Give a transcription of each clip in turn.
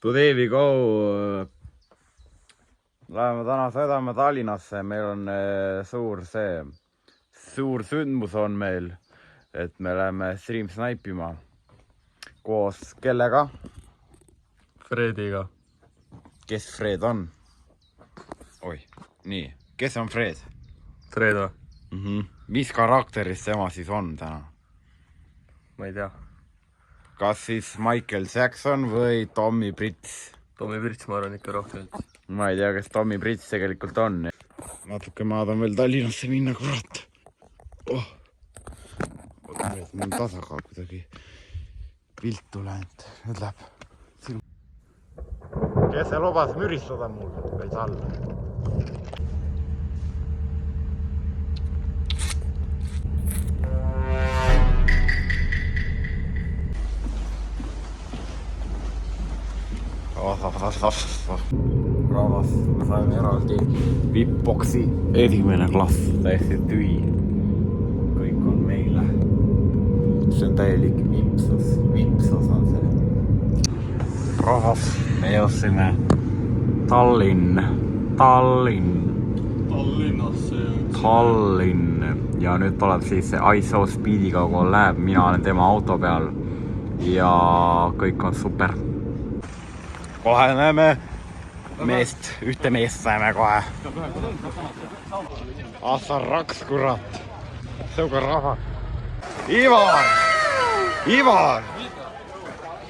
Today we go. Läheme täna sõidame Tallinnasse, meil on suur sündmus on meil, et me läheme stream snaipima koos kellega? Frediga. Kes Fred on? Oi, nii, kes on Fred? Fredo. Mis karakterist tema siis on täna? Ma ei tea. Kas siis Michael Jackson või Tommy Brits? Tommy Brits ma arvan ikka rohkem. Ma ei tea, kes Tommy Brits tegelikult on. Natuke maad on veel Tallinnasse minna, kurat. Mul on tasakaal kuidagi viltu läinud. Nüüd läheb. Kes see lubas müristada mul? Või tal? Rahvas, me saime eraldi VIP-boksi esimene klass, täiesti tühi. Kõik on meile. See on täielik vipsus on see. Rahvas, me jõudsime Tallinn ja nüüd tuleb siis see ISO-Speediga collab, mina olen tema auto peal ja kõik on super. Kohe näeme meest, ühte meest näeme kohe. Asa raks, kurat. Sõuga rahva. Ivar!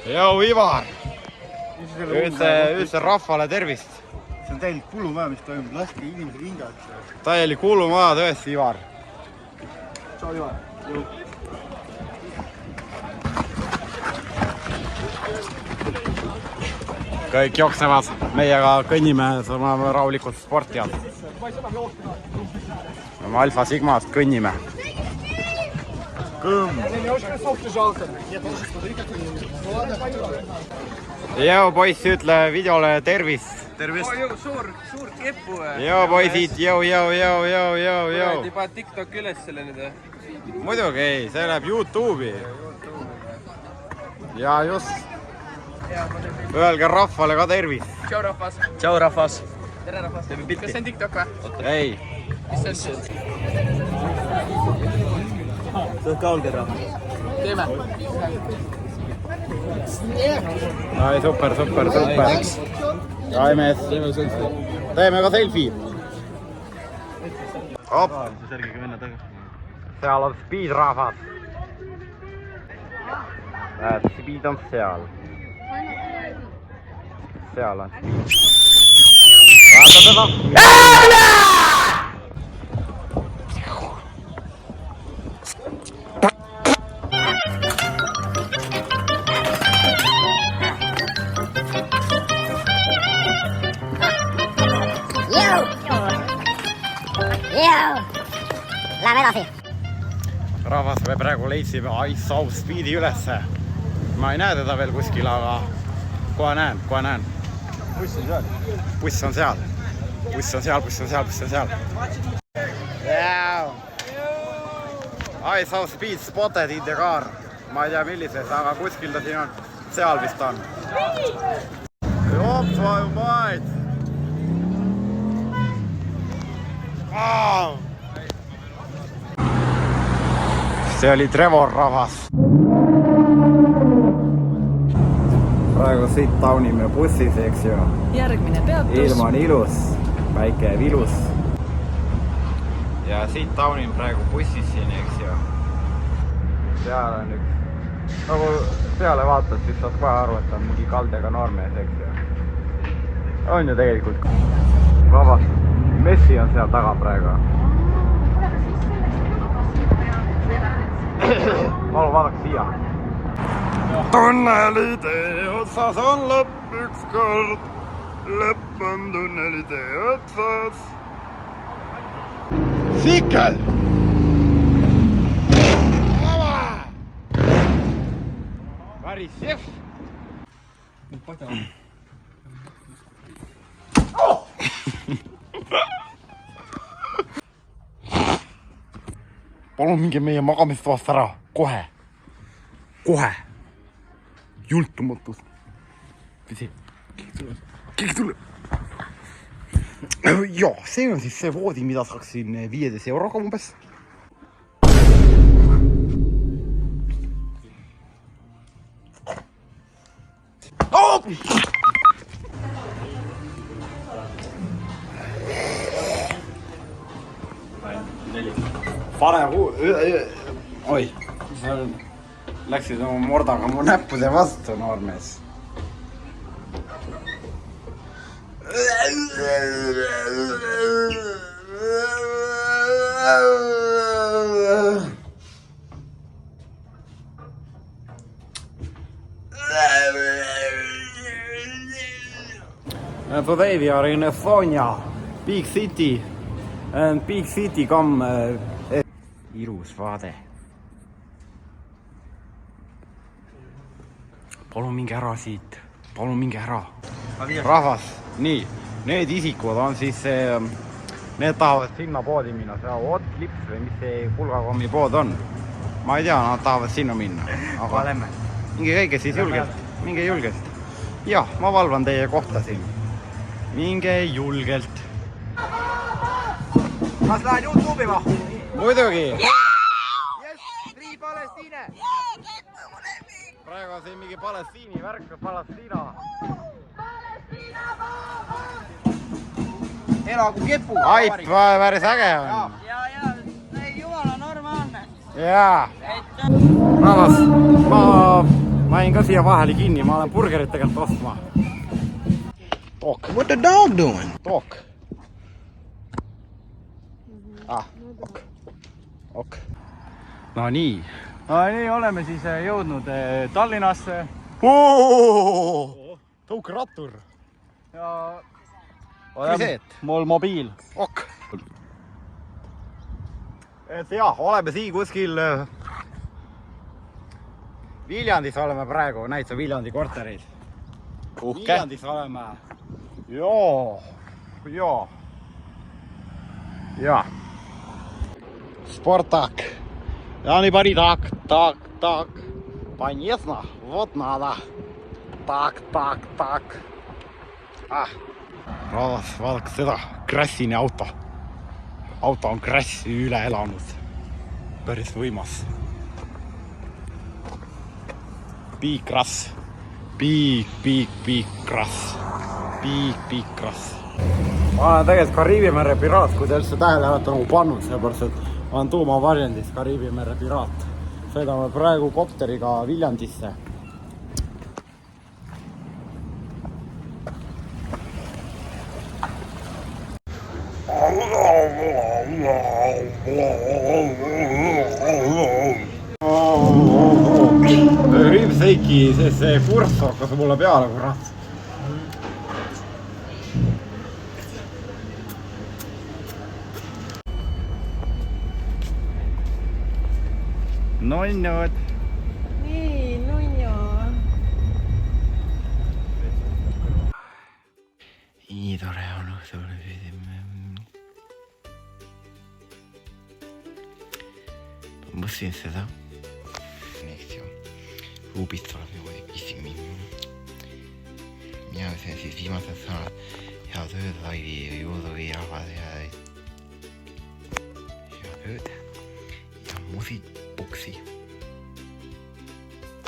Jou, Ivar! Üldse rahvale tervist. See on täielik kulumaja, mis toimub. Laske inimesed hingad. Täielik kulumaja tõesti, Ivar. Tšau, Ivar. Kõik jooksevad, meiega kõnnime, saame rahulikult sportijad. Me Alfa Sigmast kõnnime. Joo, poiss, ütle videole tervist. Tervist. Suur keppu. Joo, poisid, joo. Ei pane TikTok üles selle nüüd. Muidugi ei, see läheb YouTube'i. Ja just. Öelge rahvale ka tervist. Tšau rahvas. Tšau, rahvas. Tere rahvas. Kas see on TikTok või? Ei. Mis see on? Sa oled ka olge rahvas. Teeme. Ai, super. Ai, mees. Teeme ka selfie. Hop. Seal on speed rahvas. Speed on seal. Seal on speed. Vaata teda. Läheme edasi. Rahvas, me praegu leidsime ISO-Speedi ülesse. Ma ei näe teda veel kuskil, aga kohe näen. Buss on seal. ISO-Speed spotted in the car. Ma ei tea millises, aga kuskil ta siin on. Seal vist on. Joop, vaju maid. See oli Trevor rahvas. Praegu siit taunime bussis, eks ju. Järgmine peatus. Ilm on ilus, päike vilus. Ja siit taunin praegu bussis siin, eks ju. Seal on üks. Nagu peale vaatad, siis saad kohe aru, et on mingi kaldega noormees, eks ju. On ju tegelikult. Rahvas, Messi on seal taga praegu. Palun vaadake siia. Tunnelitee otsas on lõpp ükskord. Lõpp on tunnelitee otsas. Sikkel! Päris jef! Palun minge meie magamistoast ära, kohe. Jultumatus. Pisi. Keegi tuleb. Ja, see on siis see voodi, mida saaksin 15 euroga umbes. Oh! Pane oi, läksid oma mordaga mu näppude vastu, noormees. Today we are in Estonia, big city, and big city come ilus vaade. Palun minge ära siit, palun minge ära. Rahvas, nii, need isikud on siis, need tahavad sinna poodi minna, see Hot Lips või mis see pulgakommi pood on. Ma ei tea, nad tahavad sinna minna. Aga minge käige siis julgelt, minge julgelt. Jah, ma valvan teie kohta siin. Minge julgelt. Kas lähen YouTube'i ma? Muidugi. Free Palestiine. Praegu on siin mingi Palestiini värk, Palestiina. Elagu kepu. Aip, päris äge on. Ja, jumala normaalne. Jaa. Rahvas, ma jäin ka siia vahele kinni, ma olen burgerit tegelikult ostma. Talk. What the dog doing? Talk. Ok. No nii. No nii, oleme siis jõudnud Tallinnasse. Tõukrattur. Ja Kriseet. mul mobiil. Ok. Et jah, oleme siin kuskil Viljandis oleme praegu, näid sa Viljandi korterid. Viljandis oleme. Ja. Спартак. Ja nii pani tak. Понятно? Вот надо. Tak. Rahvas, vaadake seda. Krassini auto. Auto on krassi üle elanud. Päris võimas. Big krass. Big krass. Big krass. Ma olen tegelikult Kariibi mere piraat, kui te üldse tähele olete nagu pannud, seepärast, et ma olen tuumavarjendis Kariibi mere piraat. Sõidame praegu kopteriga Viljandisse. Rüübseiki, see kurss hakkas mulle peale, kurat. Nunnud. Nii, nunnu. Nii tore on õhtul. Mõtlesin seda. Eks ju. Ruubist tuleb niimoodi kissimi. Mina ütlen siis viimased sõnad. Head ööd, Laili, jõudu või rahvad. Head ööd. Ja musiikboksi.